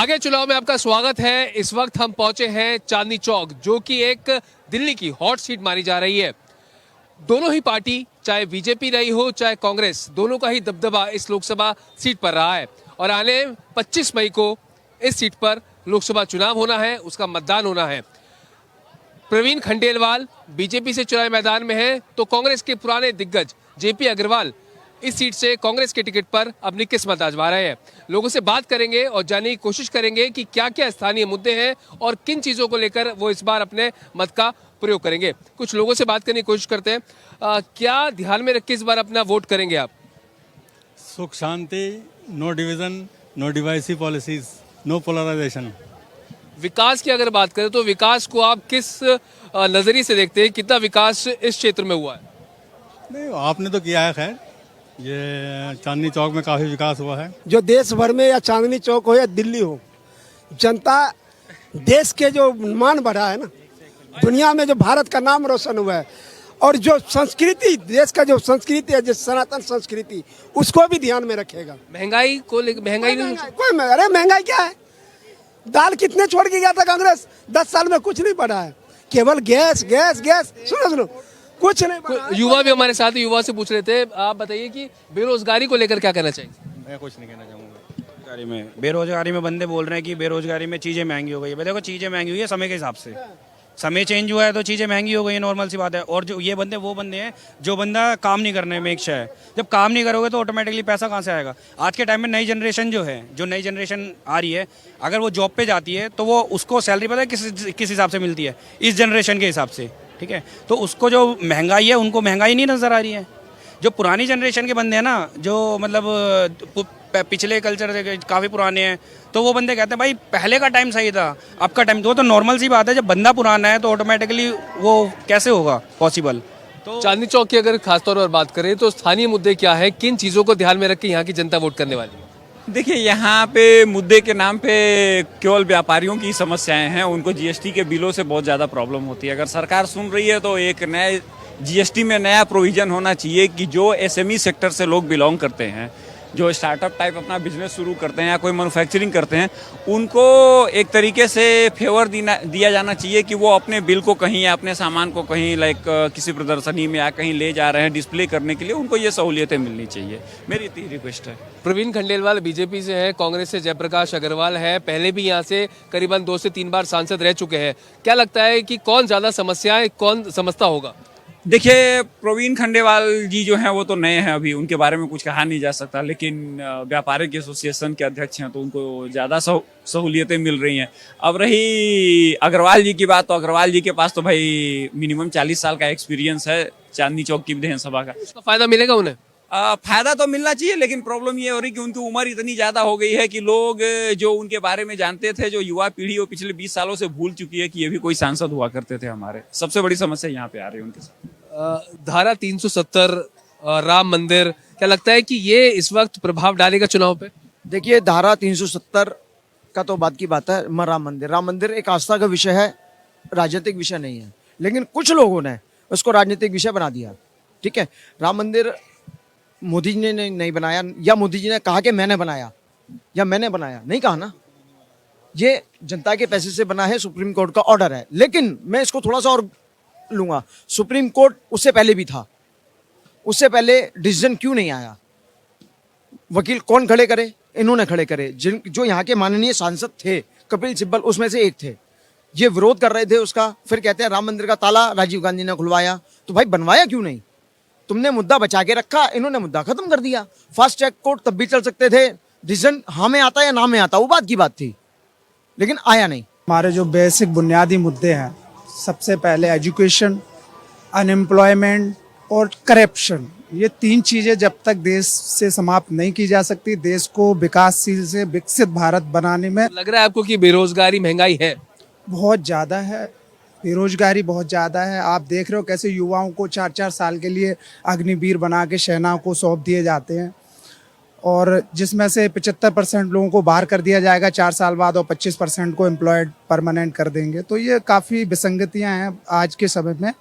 आगे चुनाव में आपका स्वागत है। इस वक्त हम पहुंचे हैं चांदनी चौक, जो कि एक दिल्ली की हॉट सीट मानी जा रही है। दोनों ही पार्टी, चाहे बीजेपी रही हो चाहे कांग्रेस, दोनों का ही दबदबा इस लोकसभा सीट पर रहा है और आने 25 मई को इस सीट पर लोकसभा चुनाव होना है, उसका मतदान होना है। प्रवीण खंडेलवाल बीजेपी से चुनावी मैदान में है, तो कांग्रेस के पुराने दिग्गज जेपी अग्रवाल इस सीट से कांग्रेस के टिकट पर अपनी किस्मत आजमा रहे हैं। लोगों से बात करेंगे और जानने की कोशिश करेंगे कि क्या क्या स्थानीय मुद्दे हैं और किन चीज़ों को लेकर वो इस बार अपने मत का प्रयोग करेंगे। कुछ लोगों से बात करने की कोशिश करते हैं। क्या ध्यान में रख के इस बार अपना वोट करेंगे आप? सुख शांति, no division, no divisive policies, no polarisation. विकास की अगर बात करें तो विकास को आप किस नजरिए से देखते हैं? कितना विकास इस क्षेत्र में हुआ है? नहीं, आपने तो किया है। खैर, ये चांदनी चौक में काफी विकास हुआ है। जो देश भर में या चांदनी चौक हो या दिल्ली हो, जनता देश के जो मान बढ़ा है ना, दुनिया में जो भारत का नाम रोशन हुआ है, और जो संस्कृति, देश का जो संस्कृति है, जो सनातन संस्कृति, उसको भी ध्यान में रखेगा। महंगाई को लेकर महंगाई नहीं अरे महंगाई क्या है? दाल कितने छोड़ के गया था कांग्रेस? 10 साल में कुछ नहीं बढ़ा है, केवल गैस गैस गैस। सुनो, कुछ नहीं बढ़ा है। युवा भी हमारे साथ, युवा से पूछ रहे थे। आप बताइए कि बेरोजगारी को लेकर क्या कहना चाहिए? मैं कुछ नहीं कहना चाहूँगा। बेरोजगारी में बंदे बोल रहे हैं कि बेरोजगारी में चीज़ें महंगी हो गई है। देखो, चीज़ें महंगी हुई है समय के हिसाब से। समय चेंज हुआ है तो चीज़ें महंगी हो गई है, नॉर्मल सी बात है। और जो ये बंदे, वो बंदे हैं जो बंदा काम नहीं करने में इच्छा है। जब काम नहीं करोगे तो ऑटोमेटिकली पैसा कहाँ से आएगा? आज के टाइम में नई जनरेशन जो नई जनरेशन आ रही है, अगर वो जॉब पे जाती है तो वो उसको सैलरी पता है किस हिसाब से मिलती है? इस जनरेशन के हिसाब से, ठीक है। तो उसको जो महंगाई है, उनको महंगाई नहीं नज़र आ रही है। जो पुरानी जनरेशन के बंदे हैं ना, जो मतलब पिछले कल्चर से काफ़ी पुराने हैं, तो वो बंदे कहते हैं भाई पहले का टाइम सही था, अब का टाइम तो नॉर्मल सी बात है। जब बंदा पुराना है तो ऑटोमेटिकली वो कैसे होगा पॉसिबल? तो चांदनी चौक की अगर खासतौर पर बात करें तो स्थानीय मुद्दे क्या है? किन चीज़ों को ध्यान में रख के यहाँ की जनता वोट करने वाली है? देखिए, यहाँ पे मुद्दे के नाम पे केवल व्यापारियों की समस्याएं हैं। उनको जीएसटी के बिलों से बहुत ज़्यादा प्रॉब्लम होती है। अगर सरकार सुन रही है तो एक नए जीएसटी में नया प्रोविज़न होना चाहिए कि जो एसएमई सेक्टर से लोग बिलोंग करते हैं, जो स्टार्टअप टाइप अपना बिजनेस शुरू करते हैं या कोई मैन्युफैक्चरिंग करते हैं, उनको एक तरीके से फेवर दिया जाना चाहिए कि वो अपने बिल को कहीं या अपने सामान को कहीं किसी प्रदर्शनी में या कहीं ले जा रहे हैं डिस्प्ले करने के लिए, उनको ये सहूलियतें मिलनी चाहिए। मेरी इतनी रिक्वेस्ट है। प्रवीण खंडेलवाल बीजेपी से है, कांग्रेस से जयप्रकाश अग्रवाल है, पहले भी यहाँ से करीबन 2 से 3 बार सांसद रह चुके हैं। क्या लगता है कि कौन ज़्यादा समस्याएं कौन समझता होगा? देखिए, प्रवीण खंडेवाल जी जो हैं वो तो नए हैं, अभी उनके बारे में कुछ कहा नहीं जा सकता, लेकिन व्यापारिक एसोसिएशन के अध्यक्ष हैं तो उनको ज़्यादा सहूलियतें मिल रही हैं। अब रही अग्रवाल जी की बात, तो अग्रवाल जी के पास तो भाई मिनिमम 40 साल का एक्सपीरियंस है चांदनी चौक की विधानसभा का। उसका फायदा मिलेगा उन्हें? फायदा तो मिलना चाहिए, लेकिन प्रॉब्लम ये हो रही कि उनकी उम्र इतनी ज़्यादा हो गई है कि लोग जो उनके बारे में जानते थे, जो युवा पीढ़ी वो पिछले 20 सालों से भूल चुकी है कि ये भी कोई सांसद हुआ करते थे हमारे। सबसे बड़ी समस्या यहाँ पे आ रही है उनके साथ। धारा 370, राम मंदिर, क्या लगता है कि ये इस वक्त प्रभाव डालेगा चुनाव पे? देखिए, धारा 370 का तो बात की बात है। राम मंदिर एक आस्था का विषय है, राजनीतिक विषय नहीं है, लेकिन कुछ लोगों ने उसको राजनीतिक विषय बना दिया। ठीक है, राम मंदिर मोदी जी ने नहीं बनाया, या मोदी जी ने कहा कि मैंने बनाया, या मैंने बनाया, नहीं कहा ना। ये जनता के पैसे से बना है, सुप्रीम कोर्ट का ऑर्डर है। लेकिन मैं इसको थोड़ा सा और लूंगा, सुप्रीम कोर्ट उससे पहले भी था, उससे पहले डिसीजन क्यों नहीं आया? वकील कौन खड़े करे? इन्होंने खड़े करे, जो यहाँ के माननीय सांसद थे, कपिल सिब्बल उसमें से एक थे। ये विरोध कर रहे थे उसका, फिर कहते हैं राम मंदिर का ताला राजीव गांधी ने खुलवाया। तो भाई बनवाया क्यों नहीं? तुमने मुद्दा बचा के रखा, इन्होंने मुद्दा खत्म कर दिया। फास्ट ट्रैक कोर्ट तब भी चल सकते थे, डिसीजन हाँ में आता या ना में आता, वो बात की बात थी, लेकिन आया नहीं। हमारे जो बेसिक बुनियादी मुद्दे हैं, सबसे पहले एजुकेशन, अनएम्प्लॉयमेंट और करप्शन, ये 3 चीज़ें जब तक देश से समाप्त नहीं की जा सकती, देश को विकासशील से विकसित भारत बनाने में। लग रहा है आपको कि बेरोजगारी, महंगाई है? बहुत ज़्यादा है, बेरोजगारी बहुत ज़्यादा है। आप देख रहे हो कैसे युवाओं को 4-4 साल के लिए अग्निवीर बना के सेना को सौंप दिए जाते हैं, और जिसमें से 75% लोगों को बाहर कर दिया जाएगा 4 साल बाद, और 25% को एम्प्लॉयड परमानेंट कर देंगे। तो ये काफ़ी विसंगतियां हैं आज के समय में।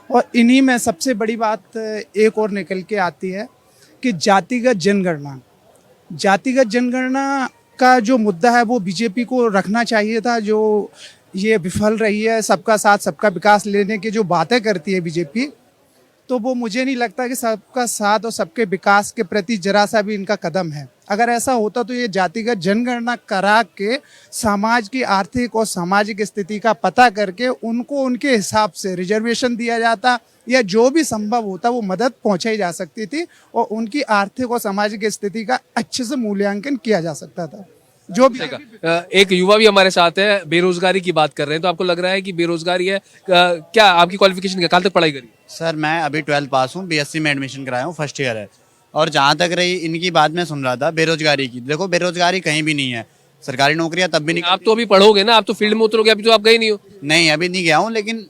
और इन्हीं में सबसे बड़ी बात एक और निकल के आती है कि जातिगत जनगणना का जो मुद्दा है वो बीजेपी को रखना चाहिए था। जो ये विफल रही है सबका साथ सबका विकास लेने की जो बातें करती है बीजेपी, तो वो मुझे नहीं लगता कि सबका साथ और सबके विकास के प्रति जरा सा भी इनका कदम है। अगर ऐसा होता तो ये जातिगत जनगणना करा के समाज की आर्थिक और सामाजिक स्थिति का पता करके उनको उनके हिसाब से रिजर्वेशन दिया जाता, या जो भी संभव होता वो मदद पहुंचाई जा सकती थी और उनकी आर्थिक और सामाजिक स्थिति का अच्छे से मूल्यांकन किया जा सकता था। जो भी एक युवा भी हमारे साथ है, बेरोजगारी की बात कर रहे हैं, तो आपको लग रहा है कि बेरोजगारी है? क्या आपकी क्वालिफिकेशन क्या, कहाँ तक पढ़ाई करी? सर मैं अभी 12th पास हूँ, बीएससी में एडमिशन कराया हूँ, फर्स्ट ईयर है। और जहाँ तक रही इनकी बात मैं सुन रहा था बेरोजगारी की, देखो बेरोजगारी कहीं भी नहीं है, सरकारी नौकरियाँ तब भी नहीं। आप तो अभी पढ़ोगे ना, आप तो फील्ड में उतरोगे, अभी तो आप गए नहीं हो। नहीं अभी नहीं गया हूँ, लेकिन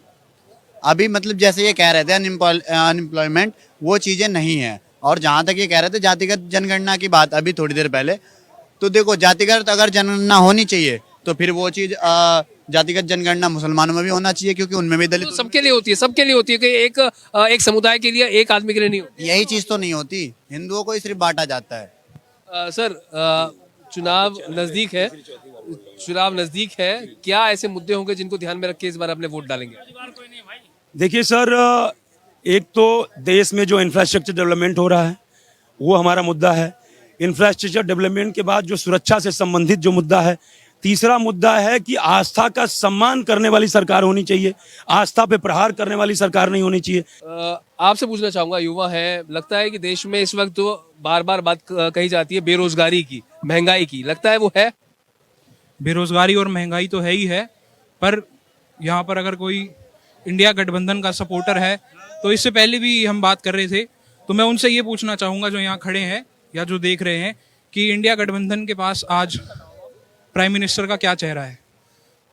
अभी मतलब जैसे ये कह रहे थे अनएम्प्लॉयमेंट, वो चीज़ें नहीं है। और जहाँ तक ये कह रहे थे जातिगत जनगणना की बात अभी थोड़ी देर पहले, तो देखो जातिगत अगर जनगणना होनी चाहिए तो फिर वो चीज़ जातिगत जनगणना मुसलमानों में भी होना चाहिए, क्योंकि उनमें भी दलित। तो सबके लिए होती है, सबके लिए होती है कि एक समुदाय के लिए, एक आदमी के लिए नहीं होती। यही चीज़ तो नहीं होती, हिंदुओं को ही सिर्फ बांटा जाता है। सर, चुनाव नजदीक है, चुनाव नजदीक है, क्या ऐसे मुद्दे होंगे जिनको ध्यान में रख के इस बार अपने वोट डालेंगे? देखिए सर, एक तो देश में जो इंफ्रास्ट्रक्चर डेवलपमेंट हो रहा है वो हमारा मुद्दा है। इंफ्रास्ट्रक्चर डेवलपमेंट के बाद जो सुरक्षा से संबंधित जो मुद्दा है, तीसरा मुद्दा है कि आस्था का सम्मान करने वाली सरकार होनी चाहिए, आस्था पे प्रहार करने वाली सरकार नहीं होनी चाहिए। आपसे पूछना चाहूंगा, युवा है, लगता है कि देश में इस वक्त तो बार बार बात कही जाती है बेरोजगारी की, महंगाई की, लगता है वो है? बेरोजगारी और महंगाई तो है ही है, पर यहाँ पर अगर कोई इंडिया गठबंधन का सपोर्टर है, तो इससे पहले भी हम बात कर रहे थे, तो मैं उनसे ये पूछना चाहूँगा जो यहाँ खड़े हैं या जो देख रहे हैं कि इंडिया गठबंधन के पास आज प्राइम मिनिस्टर का क्या चेहरा है।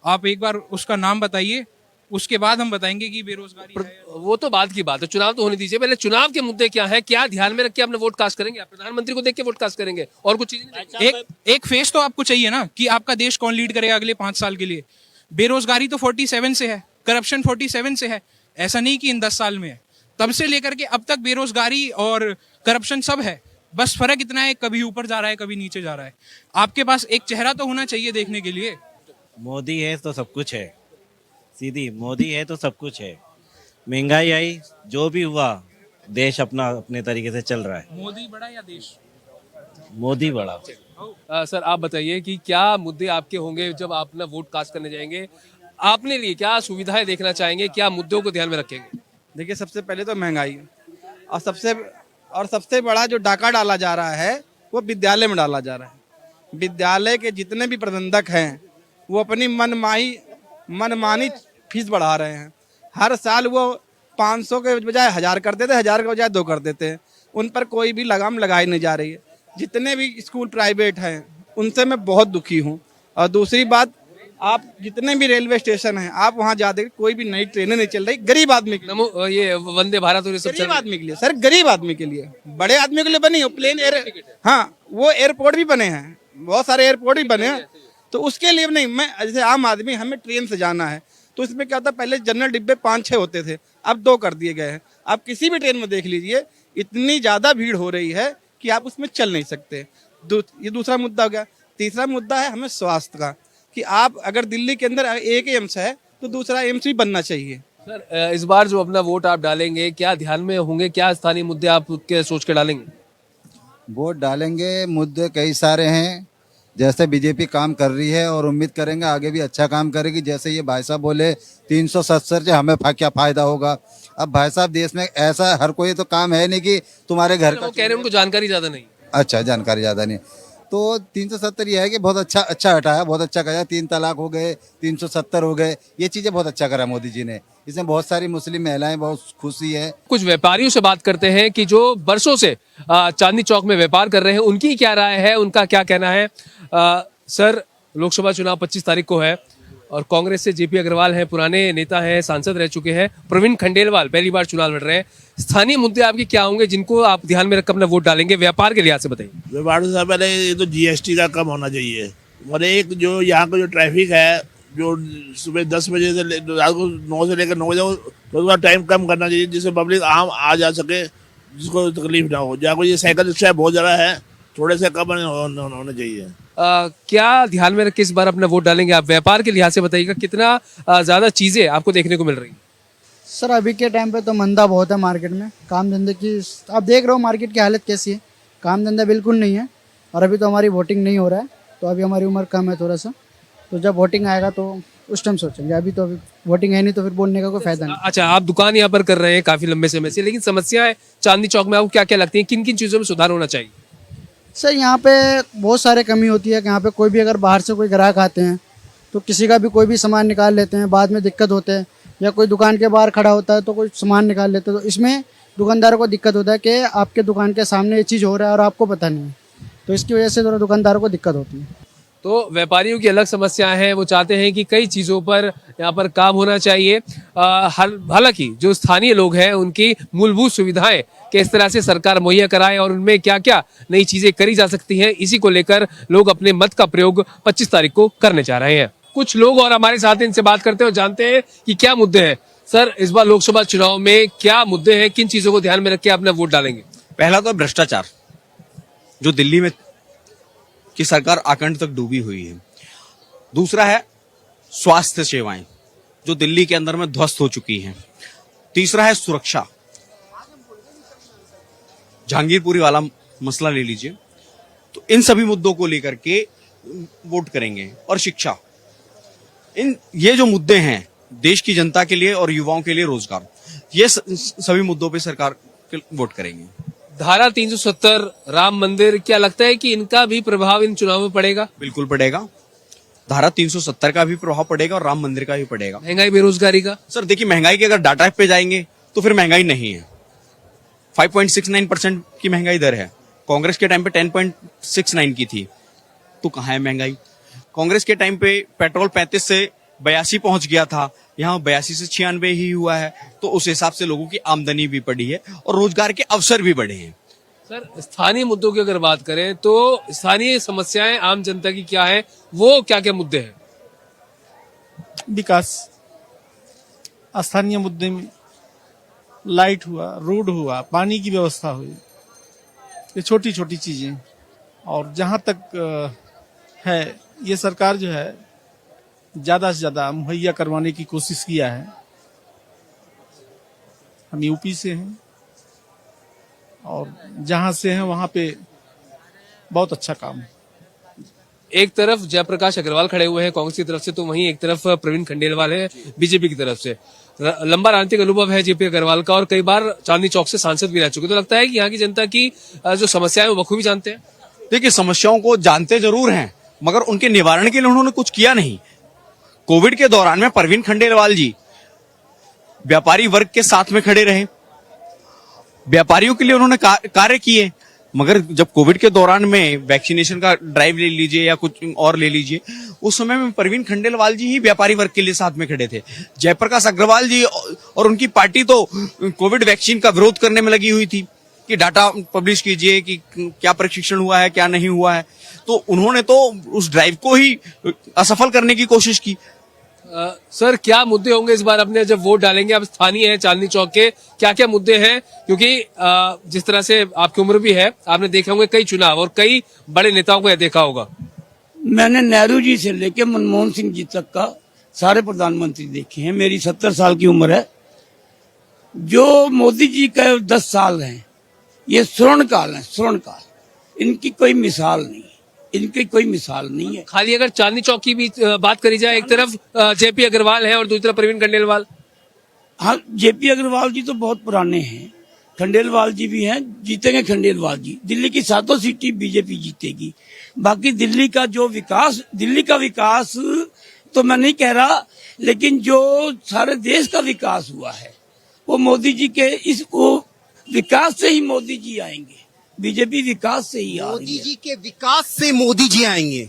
आप एक बार उसका नाम बताइए, उसके बाद हम बताएंगे कि बेरोजगारी है। वो तो बात की बात है, चुनाव तो होने दीजिए पहले। चुनाव के मुद्दे क्या है, क्या ध्यान में रख के अपने वोट कास्ट करेंगे? आप प्रधानमंत्री को देख के वोट कास्ट करेंगे और कुछ चीज नहीं? एक फेस तो आपको चाहिए ना कि आपका देश कौन लीड करेगा अगले 5 साल के लिए। बेरोजगारी तो 47 से है, करप्शन 47 से है, ऐसा नहीं कि इन 10 साल में है। तब से लेकर के अब तक बेरोजगारी और करप्शन सब है, बस फर्क इतना है कभी ऊपर जा रहा है कभी नीचे जा रहा है। आपके पास एक चेहरा तो होना चाहिए देखने के लिए। मोदी है तो सब कुछ है, सीधी मोदी है तो सब कुछ है। महंगाई आई, जो भी हुआ, देश अपना अपने तरीके से चल रहा है। मोदी बड़ा या देश? मोदी बड़ा। सर आप बताइए कि क्या मुद्दे आपके होंगे जब आप अपना वोट कास्ट करने जाएंगे? आपने लिए क्या सुविधाएं देखना चाहेंगे, क्या मुद्दों को ध्यान में रखेंगे? देखिए सबसे पहले तो महंगाई, और सबसे बड़ा जो डाका डाला जा रहा है वो विद्यालय में डाला जा रहा है। विद्यालय के जितने भी प्रबंधक हैं वो अपनी मनमानी फीस बढ़ा रहे हैं। हर साल वो 500 के बजाय 1000 कर देते, 1000 के बजाय 2 कर देते हैं। उन पर कोई भी लगाम लगाई नहीं जा रही है। जितने भी स्कूल प्राइवेट हैं उनसे मैं बहुत दुखी हूँ। और दूसरी बात, आप जितने भी रेलवे स्टेशन हैं आप वहाँ जा देखिए, कोई भी नई ट्रेनें नहीं चल रही। गरीब आदमी के लिए, ये वंदे भारत और ये सब गरीब आदमी के लिए सर, गरीब आदमी के लिए, बड़े आदमी के लिए बनी हो प्लेन एयर, हाँ वो एयरपोर्ट भी बने हैं, बहुत सारे एयरपोर्ट भी बने हैं, तो उसके लिए नहीं। मैं जैसे आम आदमी, हमें ट्रेन से जाना है तो इसमें क्या होता है, पहले जनरल डिब्बे 5-6 होते थे, अब 2 कर दिए गए हैं। आप किसी भी ट्रेन में देख लीजिए, इतनी ज़्यादा भीड़ हो रही है कि आप उसमें चल नहीं सकते। ये दूसरा मुद्दा हो गया। तीसरा मुद्दा है हमें स्वास्थ्य का, कि आप अगर दिल्ली के अंदर एक एम्स है तो दूसरा एम्स भी बनना चाहिए। सर इस बार जो अपना वोट आप डालेंगे, क्या ध्यान में होंगे, क्या स्थानीय मुद्दे आप के सोच के डालेंगे? वोट डालेंगे, मुद्दे कई सारे हैं। जैसे बीजेपी काम कर रही है और उम्मीद करेंगे आगे भी अच्छा काम करेगी। जैसे ये भाई साहब बोले 370 से हमें क्या फायदा होगा। अब भाई साहब देश में ऐसा हर कोई तो काम है नहीं कि तुम्हारे घर का, वो कह रहे हैं उनको जानकारी ज्यादा नहीं। अच्छा, जानकारी ज़्यादा नहीं, तो 370 ये है कि बहुत अच्छा हटाया, बहुत अच्छा करा। 3 तलाक हो गए, 370 हो गए, ये चीज़ें बहुत अच्छा करा मोदी जी ने। इसमें बहुत सारी मुस्लिम महिलाएं बहुत खुशी है। कुछ व्यापारियों से बात करते हैं कि जो बरसों से चांदनी चौक में व्यापार कर रहे हैं, उनकी क्या राय है, उनका क्या कहना है। सर लोकसभा चुनाव 25 तारीख को है और कांग्रेस से जेपी अग्रवाल हैं, पुराने नेता हैं, सांसद रह चुके हैं। प्रवीण खंडेलवाल पहली बार चुनाव लड़ रहे हैं। स्थानीय मुद्दे आपके क्या होंगे जिनको आप ध्यान में रखकर अपना वोट डालेंगे? व्यापार के लिहाज से बताइए। व्यापार से पहले ये तो जीएसटी का कम होना चाहिए, और एक जो यहाँ का जो ट्रैफिक है, जो सुबह 10 बजे से रात को 9 से लेकर 9 बजे, तो उसका टाइम कम करना चाहिए जिससे पब्लिक आम आ जा सके, जिसको तकलीफ ना हो। जहाँ को ये साइकिल रिक्शा बहुत ज़्यादा है, थोड़े से कम होने चाहिए। क्या ध्यान में रख के इस बार अपना वोट डालेंगे आप? व्यापार के लिहाज से बताइएगा, कितना ज्यादा चीजें आपको देखने को मिल रही है? सर अभी के टाइम पे तो मंदा बहुत है मार्केट में। काम धंधे की आप देख रहे हो मार्केट की हालत कैसी है, काम धंधा बिल्कुल नहीं है। और अभी तो हमारी वोटिंग नहीं हो रहा है, तो अभी हमारी उम्र कम है थोड़ा सा, तो जब वोटिंग आएगा तो उस टाइम सोचेंगे। अभी वोटिंग है नहीं तो फिर बोलने का कोई फायदा नहीं। अच्छा, आप दुकान यहाँ पर कर रहे हैं काफी लंबे समय से, लेकिन समस्याएं चांदनी चौक में आपको क्या क्या लगती है, किन किन चीजों में सुधार होना चाहिए? सर यहाँ पे बहुत सारे कमी होती है कि यहाँ पे कोई भी अगर बाहर से कोई ग्राहक आते हैं तो किसी का भी कोई भी सामान निकाल लेते हैं, बाद में दिक्कत होते हैं। या कोई दुकान के बाहर खड़ा होता है तो कोई सामान निकाल लेते हैं, तो इसमें दुकानदारों को दिक्कत होता है कि आपके दुकान के सामने ये चीज़ हो रहा है और आपको पता नहीं है, तो इसकी वजह से थोड़ा दुकानदारों को दिक्कत होती है। तो व्यापारियों की अलग समस्याएं हैं, वो चाहते हैं कि कई चीजों पर यहाँ पर काम होना चाहिए। हालांकि जो स्थानीय लोग हैं उनकी मूलभूत सुविधाएं किस तरह से सरकार मुहैया कराए और उनमें क्या क्या नई चीजें करी जा सकती हैं, इसी को लेकर लोग अपने मत का प्रयोग 25 तारीख को करने जा रहे हैं। कुछ लोग और हमारे साथ इनसे बात करते हैं और जानते हैं कि क्या मुद्दे हैं। सर, इस बार लोकसभा चुनाव में क्या मुद्दे हैं, किन चीजों को ध्यान में रख के अपना वोट डालेंगे? पहला तो भ्रष्टाचार, जो दिल्ली में की सरकार आकंठ तक डूबी हुई है। दूसरा है स्वास्थ्य सेवाएं, जो दिल्ली के अंदर में ध्वस्त हो चुकी हैं। तीसरा है सुरक्षा, जहांगीरपुरी वाला मसला ले लीजिए, तो इन सभी मुद्दों को लेकर के वोट करेंगे। और शिक्षा, ये जो मुद्दे हैं देश की जनता के लिए और युवाओं के लिए रोजगार, ये सभी मुद्दों पे सरकार के वोट करेंगे। धारा 370, राम मंदिर, क्या लगता है कि इनका भी प्रभाव इन चुनाव में पड़ेगा? बिल्कुल पड़ेगा। धारा 370 का भी प्रभाव पड़ेगा और राम मंदिर का भी पड़ेगा। महंगाई, बेरोजगारी का? सर देखिए, महंगाई के अगर डाटा पे जाएंगे तो फिर महंगाई नहीं है। 5.69% की महंगाई दर है। कांग्रेस के टाइम पे 10.69 की थी, तो कहाँ है महंगाई? कांग्रेस के टाइम पे पेट्रोल 35 से 82 पहुंच गया था, यहाँ 82 से 96 ही हुआ है। तो उस हिसाब से लोगों की आमदनी भी बढ़ी है और रोजगार के अवसर भी बढ़े हैं। सर, स्थानीय मुद्दों की अगर बात करें तो स्थानीय समस्याएं आम जनता की क्या है, वो क्या क्या मुद्दे हैं? विकास, स्थानीय मुद्दे में लाइट हुआ, रोड हुआ, पानी की व्यवस्था हुई, ये छोटी छोटी चीजें। और जहां तक है ये सरकार जो है ज्यादा से ज्यादा मुहैया करवाने की कोशिश किया है। हम यूपी से हैं और जहां से हैं वहां पे बहुत अच्छा काम है। एक तरफ जयप्रकाश अग्रवाल खड़े हुए हैं कांग्रेस की तरफ से, तो वहीं एक तरफ प्रवीण खंडेलवाल है बीजेपी की तरफ से। लंबा राजनीतिक अनुभव है जेपी अग्रवाल का और कई बार चांदनी चौक से सांसद भी रह चुके, तो लगता है कि यहाँ की जनता की जो समस्याएं वो बखूबी जानते हैं। देखिए, समस्याओं को जानते जरूर हैं, मगर उनके निवारण के लिए उन्होंने कुछ किया नहीं। कोविड के दौरान में प्रवीण खंडेलवाल जी व्यापारी वर्ग के साथ में खड़े रहे, व्यापारियों के लिए उन्होंने कार्य किए। मगर जब कोविड के दौरान में वैक्सीनेशन का ड्राइव ले लीजिए या कुछ और ले लीजिए, उस समय में प्रवीण खंडेलवाल जी ही व्यापारी वर्ग के लिए साथ में खड़े थे। जयप्रकाश अग्रवाल जी और उनकी पार्टी तो कोविड वैक्सीन का विरोध करने में लगी हुई थी कि डाटा पब्लिश कीजिए कि क्या प्रशिक्षण हुआ है, क्या नहीं हुआ है। तो उन्होंने तो उस ड्राइव को ही असफल करने की कोशिश की। सर, क्या मुद्दे होंगे इस बार अपने जब वोट डालेंगे? आप स्थानीय हैं चांदनी चौक के, क्या क्या मुद्दे हैं? क्योंकि जिस तरह से आपकी उम्र भी है, आपने देखे होंगे कई चुनाव और कई बड़े नेताओं को देखा होगा। मैंने नेहरू जी से लेकर मनमोहन सिंह जी तक का सारे प्रधानमंत्री देखे हैं। मेरी 70 साल की उम्र है। जो मोदी जी का 10 साल हैं, ये स्वर्ण काल है, स्वर्ण काल। इनकी कोई मिसाल नहीं, इनकी कोई मिसाल नहीं है। खाली अगर चांदनी चौक की भी बात करी जाए, एक तरफ जेपी अग्रवाल है और दूसरी तरफ प्रवीण खंडेलवाल। हाँ, जेपी अग्रवाल जी तो बहुत पुराने हैं, खंडेलवाल जी भी हैं। जीतेंगे खंडेलवाल जी। दिल्ली की 7 सीटें बीजेपी जीतेगी। बाकी दिल्ली का विकास तो मैं नहीं कह रहा, लेकिन जो सारे देश का विकास हुआ है वो मोदी जी के विकास से ही मोदी जी आएंगे। बीजेपी विकास से ही मोदी जी के विकास से मोदी जी आएंगे।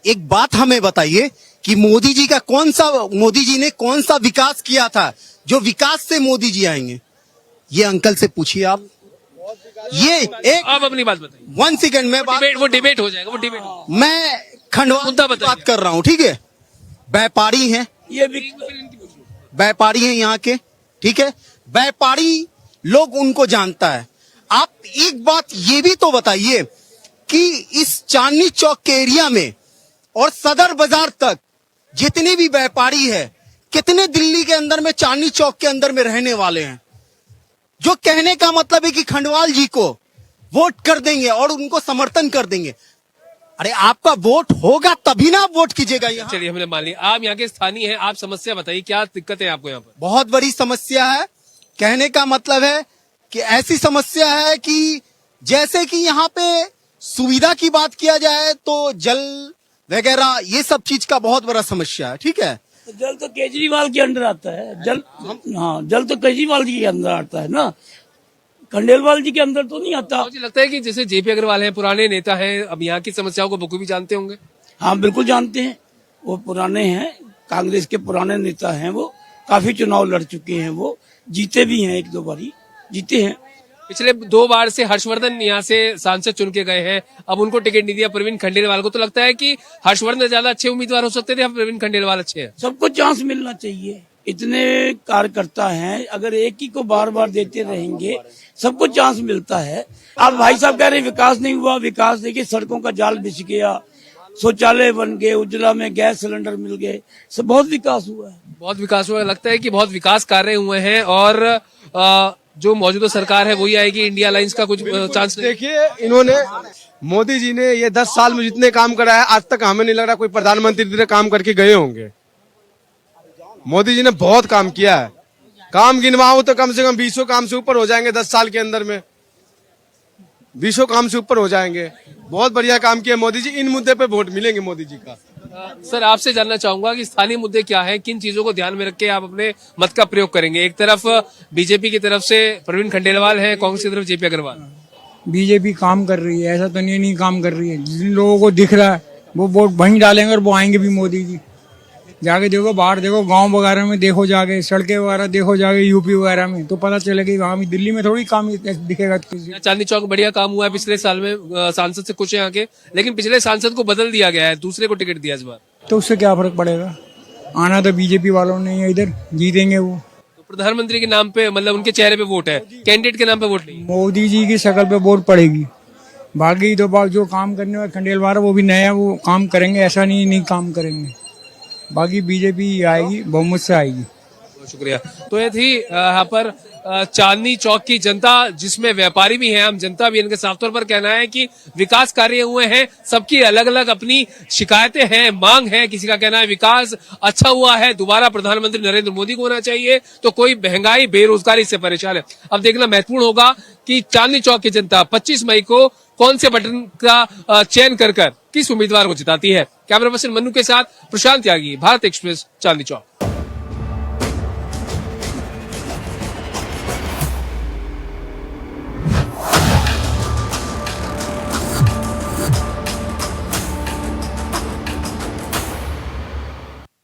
एक बात हमें बताइए कि मोदी जी ने कौन सा विकास किया था जो विकास से मोदी जी आएंगे? ये अंकल से पूछिए आप। ये एक आप अपनी बात बताइए। 1 सेकंड में वो डिबेट हो जाएगा, वो डिबेट। मैं खंडवा की बात कर रहा हूँ, ठीक है? व्यापारी हैं, व्यापारी हैं यहाँ के, ठीक है? व्यापारी लोग उनको जानता है। आप एक बात ये भी तो बताइए कि इस चांदनी चौक के एरिया में और सदर बाजार तक जितने भी व्यापारी है, कितने दिल्ली के अंदर में चांदनी चौक के अंदर में रहने वाले हैं, जो कहने का मतलब है कि खंडवाल जी को वोट कर देंगे और उनको समर्थन कर देंगे। अरे आपका वोट होगा तभी ना आप वोट कीजिएगा यहाँ। चलिए हमने मान लिया, आप यहाँ के स्थानीय हैं, आप समस्या बताइए, क्या दिक्कत है आपको यहाँ पर? बहुत बड़ी समस्या है। कहने का मतलब है कि ऐसी समस्या है कि जैसे कि यहाँ पे सुविधा की बात किया जाए तो जल वगैरह ये सब चीज का बहुत बड़ा समस्या है। ठीक है, जल तो केजरीवाल के अंडर आता है, जल हाँ जल तो केजरीवाल जी के अंदर आता है ना, खंडेलवाल जी के अंदर तो नहीं आता। मुझे लगता है कि जैसे जेपी अग्रवाल हैं, पुराने नेता हैं, अब यहाँ की समस्याओं को बखूबी जानते होंगे। हाँ बिल्कुल जानते हैं, वो पुराने हैं, कांग्रेस के पुराने नेता हैं, वो काफी चुनाव लड़ चुके हैं, वो जीते भी हैं, 1-2 बारी जीते हैं। पिछले 2 बार से हर्षवर्धन यहाँ से सांसद चुन के गए हैं, अब उनको टिकट नहीं दिया प्रवीण खंडेलवाल को, तो लगता है कि हर्षवर्धन ज्यादा अच्छे उम्मीदवार हो सकते थे, अब प्रवीण खंडेलवाल अच्छे हैं। सबको चांस मिलना चाहिए, इतने कार्यकर्ता हैं, अगर एक ही को बार बार देते रहेंगे सबको चांस मिलता है। अब भाई साहब कह रहे विकास नहीं हुआ, विकास देखिए सड़कों का जाल बिछ गया, शौचालय बन गए, उज्ज्वला में गैस सिलेंडर मिल गए, सब बहुत विकास हुआ है। बहुत विकास हुआ, लगता है कि बहुत विकास कार्य हुए हैं और जो मौजूदा सरकार है वही आएगी, इंडिया अलायंस का कुछ चांस नहीं। देखिए इन्होंने मोदी जी ने ये 10 साल में जितने काम करा है, आज तक हमें नहीं लग रहा कोई प्रधानमंत्री इतने काम करके गए होंगे। मोदी जी ने बहुत काम किया है, काम गिनवाओ तो कम से कम 20 काम से ऊपर हो जाएंगे 10 साल के अंदर में, 20 काम से ऊपर हो जाएंगे। बहुत बढ़िया काम किया मोदी जी, इन मुद्दे पे वोट मिलेंगे मोदी जी का। सर आपसे जानना चाहूंगा कि स्थानीय मुद्दे क्या हैं, किन चीजों को ध्यान में रख के आप अपने मत का प्रयोग करेंगे? एक तरफ बीजेपी की तरफ से प्रवीण खंडेलवाल है, कांग्रेस की तरफ जेपी अग्रवाल। बीजेपी काम कर रही है, ऐसा तो नहीं काम कर रही है। जिन लोगों को दिख रहा है वो वोट वहीं डालेंगे और वो आएंगे भी मोदी जी। जाके देखो, बाहर देखो, गांव वगैरह में देखो, जाके सड़कें वगैरह देखो, जाके यूपी वगैरह में तो पता चलेगा। वहाँ भी दिल्ली में थोड़ी काम दिखेगा। चांदनी चौक बढ़िया काम हुआ है पिछले साल में, सांसद से कुछ यहाँ के, लेकिन पिछले सांसद को बदल दिया गया है, दूसरे को टिकट दिया इस बार, तो उससे क्या फर्क पड़ेगा? आना तो बीजेपी वालों ने है, इधर जीतेंगे वो। तो प्रधानमंत्री के नाम पे, मतलब उनके चेहरे पे वोट है, कैंडिडेट के नाम पे वोट नहीं। मोदी जी की शक्ल पे वोट पड़ेगी। बाकी तो बात जो काम करने वाले खंडेलवाल वो भी नया, वो काम करेंगे, ऐसा नहीं काम करेंगे। बाकी बीजेपी आएगी, बहुमत से आएगी। बहुत शुक्रिया। तो ये थी यहाँ पर चांदनी चौक की जनता, जिसमें व्यापारी भी हैं, हम जनता भी। इनके साफ तौर पर कहना है कि विकास कार्य हुए हैं, सबकी अलग अलग अपनी शिकायतें हैं, मांग है। किसी का कहना है विकास अच्छा हुआ है, दोबारा प्रधानमंत्री नरेंद्र मोदी को होना चाहिए, तो कोई महंगाई बेरोजगारी से परेशान है। अब देखना महत्वपूर्ण होगा कि चांदनी चौक की जनता 25 मई को कौन से बटन का चयन कर किस उम्मीदवार को जिताती है। कैमरा पर्सन मन्नू के साथ प्रशांत त्यागी, भारत एक्सप्रेस, चांदनी चौक।